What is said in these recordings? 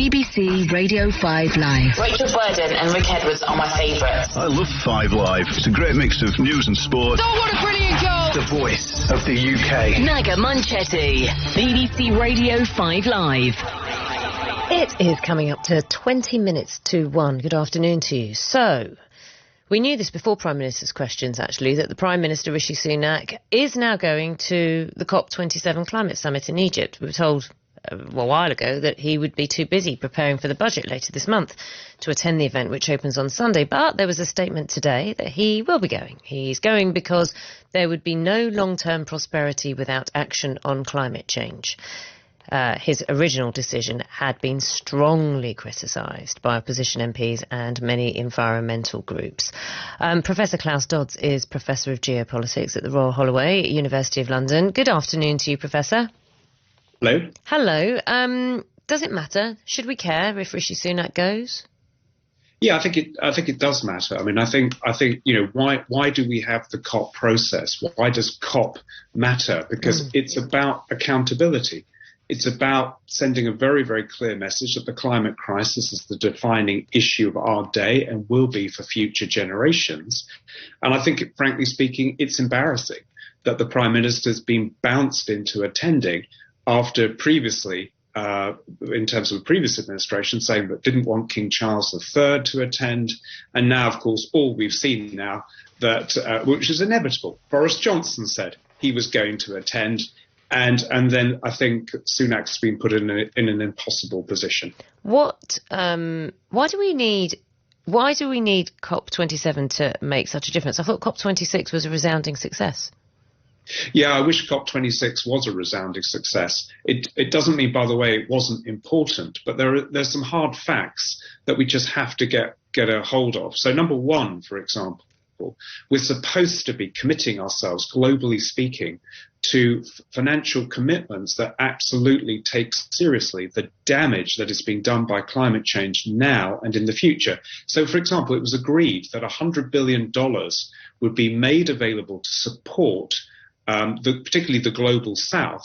BBC Radio 5 Live. Rachel Burden and Rick Edwards are my favourites. I love 5 Live. It's a great mix of news and sport. Oh, what a brilliant goal! The voice of the UK. Naga Munchetti. BBC Radio 5 Live. It is coming up to 20 minutes to 1. Good afternoon to you. So, we knew this before Prime Minister's questions, actually, that the Prime Minister, Rishi Sunak, is now going to the COP27 climate summit in Egypt. We were told a while ago that he would be too busy preparing for the budget later this month to attend the event, which opens on Sunday. But there was a statement today that he will be going. He's going because there would be no long-term prosperity without action on climate change. His original decision had been strongly criticised by opposition MPs and many environmental groups. Professor Klaus Dodds is Professor of Geopolitics at the Royal Holloway, University of London. Good afternoon to you, Professor. Hello. Hello. Does it matter? Should we care if Rishi Sunak goes? Yeah, I think it does matter. I mean, I think why do we have the COP process? Why does COP matter? Because it's about accountability. It's about sending a very, very clear message that the climate crisis is the defining issue of our day and will be for future generations. And I think, frankly speaking, it's embarrassing that the Prime Minister has been bounced into attending after previously, in terms of the previous administration, saying that didn't want King Charles III to attend. And now, of course, all we've seen now that, which is inevitable. Boris Johnson said he was going to attend. And then I think Sunak's been put in an impossible position. Why do we need COP27 to make such a difference? I thought COP26 was a resounding success. Yeah, I wish COP26 was a resounding success. It doesn't mean, by the way, it wasn't important, but there's some hard facts that we just have to get a hold of. So number one, for example, we're supposed to be committing ourselves, globally speaking, to financial commitments that absolutely take seriously the damage that is being done by climate change now and in the future. So, for example, it was agreed that $100 billion would be made available to support particularly the global south.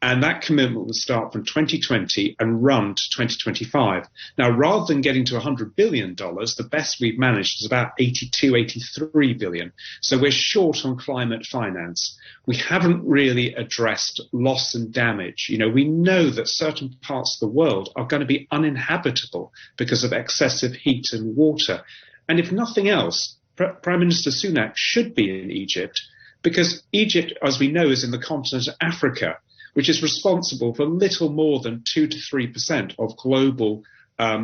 And that commitment will start from 2020 and run to 2025. Now, rather than getting to $100 billion, the best we've managed is about 83 billion. So we're short on climate finance. We haven't really addressed loss and damage. We know that certain parts of the world are going to be uninhabitable because of excessive heat and water. And if nothing else, Prime Minister Sunak should be in Egypt, because Egypt, as we know, is in the continent of Africa, which is responsible for little more than 2 to 3% of global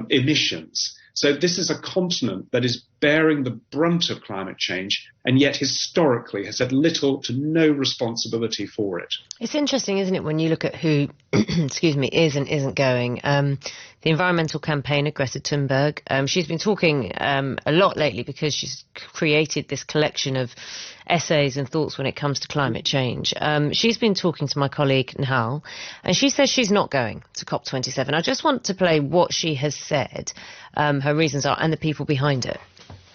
emissions. So this is a continent that is bearing the brunt of climate change and yet historically has had little to no responsibility for it. It's interesting, isn't it, when you look at who, is and isn't going. The environmental campaigner, Greta Thunberg, she's been talking a lot lately because she's created this collection of essays and thoughts when it comes to climate change. She's been talking to my colleague, Nahal, and she says she's not going to COP27. I just want to play what she has said, her reasons are, and the people behind it.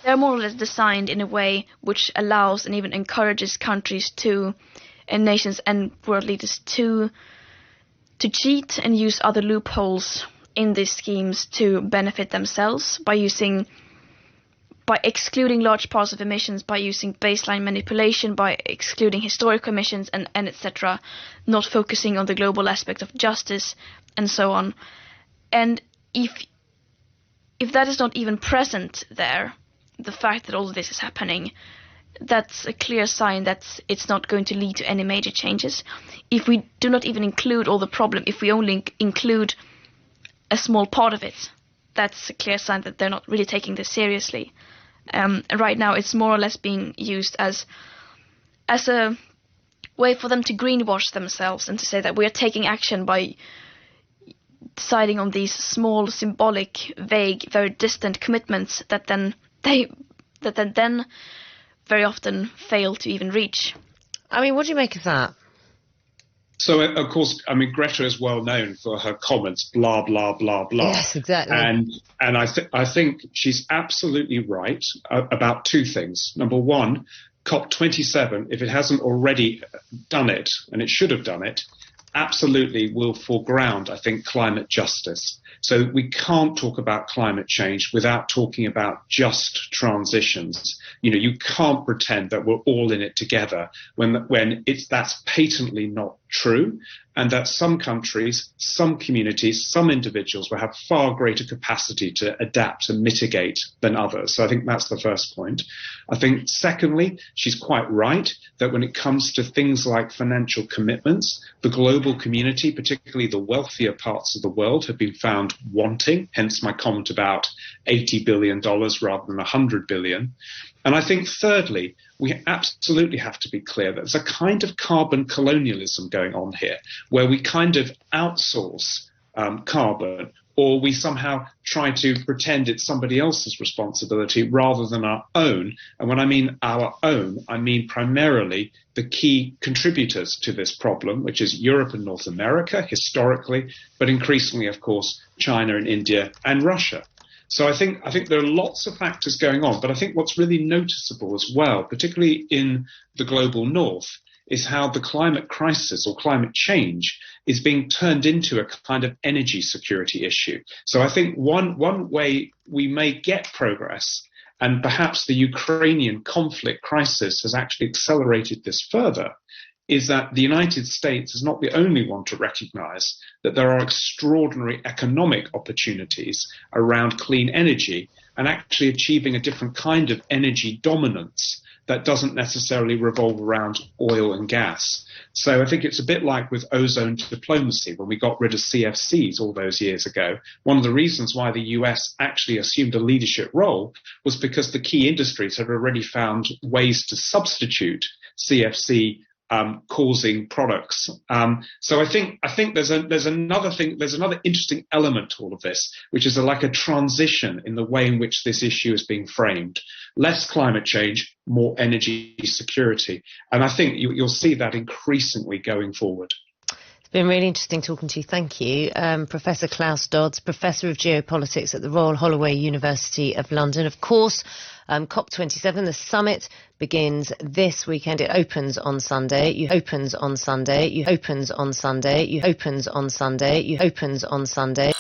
They're more or less designed in a way which allows and even encourages countries and nations and world leaders to cheat and use other loopholes in these schemes to benefit themselves by excluding large parts of emissions, by using baseline manipulation, by excluding historical emissions and etc., not focusing on the global aspect of justice and so on. And if that is not even present there, the fact that all of this is happening, that's a clear sign that it's not going to lead to any major changes. If we do not even include all the problem, if we only include a small part of it, that's a clear sign that they're not really taking this seriously. Right now, it's more or less being used as a way for them to greenwash themselves and to say that we are taking action by deciding on these small, symbolic, vague, very distant commitments that then very often fail to even reach. I mean, what do you make of that? So, of course, I mean, Greta is well known for her comments, blah, blah, blah, blah. Yes, exactly. And I think she's absolutely right about two things. Number one, COP27, if it hasn't already done it, and it should have done it, absolutely will foreground, I think, climate justice. So we can't talk about climate change without talking about just transitions. You can't pretend that we're all in it together when that's patently not true, and that some countries, some communities, some individuals will have far greater capacity to adapt and mitigate than others. So I think that's the first point. I think, secondly, she's quite right that when it comes to things like financial commitments, the global community, particularly the wealthier parts of the world, have been found wanting, hence my comment about $80 billion rather than $100 billion. And I think, thirdly, we absolutely have to be clear that there's a kind of carbon colonialism going on here, where we kind of outsource carbon, or we somehow try to pretend it's somebody else's responsibility rather than our own. And when I mean our own, I mean primarily the key contributors to this problem, which is Europe and North America historically, but increasingly, of course, China and India and Russia. So I think there are lots of factors going on, but I think what's really noticeable as well, particularly in the global north, is how the climate crisis or climate change is being turned into a kind of energy security issue. So I think one way we may get progress, and perhaps the Ukrainian conflict crisis has actually accelerated this further, is that the United States is not the only one to recognize that there are extraordinary economic opportunities around clean energy and actually achieving a different kind of energy dominance that doesn't necessarily revolve around oil and gas. So I think it's a bit like with ozone diplomacy when we got rid of CFCs all those years ago. One of the reasons why the US actually assumed a leadership role was because the key industries had already found ways to substitute CFC causing products. So I think there's another interesting element to all of this, which is like a transition in the way in which this issue is being framed. Less climate change, more energy security. And I think you'll see that increasingly going forward. It's been really interesting talking to you. Thank you. Professor Klaus Dodds, Professor of Geopolitics at the Royal Holloway University of London. Of course, COP27, the summit, begins this weekend. It opens on Sunday. It opens on Sunday. It opens on Sunday. It opens on Sunday. It opens on Sunday.